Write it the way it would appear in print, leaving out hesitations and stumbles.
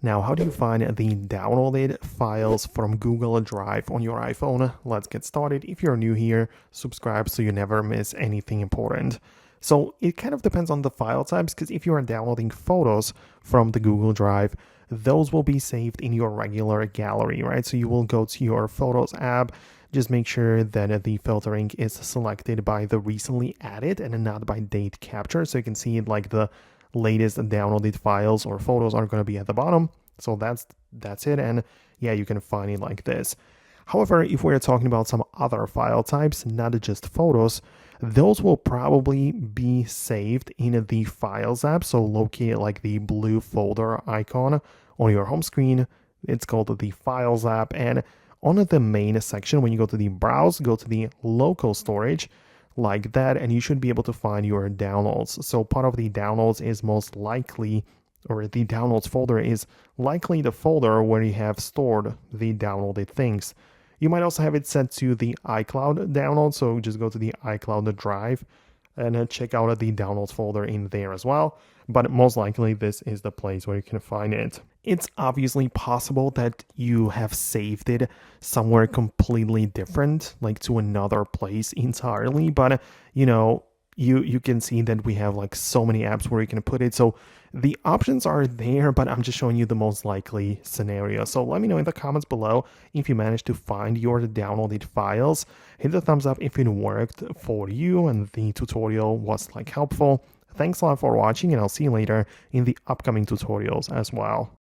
Now, how do you find the downloaded files from Google Drive on your iPhone? Let's get started. If you're new here, subscribe so you never miss anything important. So it kind of depends on the file types, because if you are downloading photos from the Google Drive, those will be saved in your regular gallery, right? So you will go to your Photos app, just make sure that the filtering is selected by the recently added and not by date capture. So you can see like the latest downloaded files or photos are going to be at the bottom. So that's it. And yeah, you can find it like this. However, if we're talking about some other file types, not just photos, those will probably be saved in the Files app. So locate like the blue folder icon on your home screen. It's called the Files app. And on the main section, when you go to the Browse, go to the local storage like that, and you should be able to find your downloads. So part of the downloads is most likely, or the downloads folder is likely the folder where you have stored the downloaded things. You might also have it set to the iCloud download, so just go to the iCloud drive and check out the downloads folder in there as well. But most likely this is the place where you can find it. It's obviously possible that you have saved it somewhere completely different, like to another place entirely, but you can see that we have like so many apps where you can put it. So the options are there, but I'm just showing you the most likely scenario. So let me know in the comments below if you managed to find your downloaded files. Hit the thumbs up if it worked for you and the tutorial was like helpful. Thanks a lot for watching, and I'll see you later in the upcoming tutorials as well.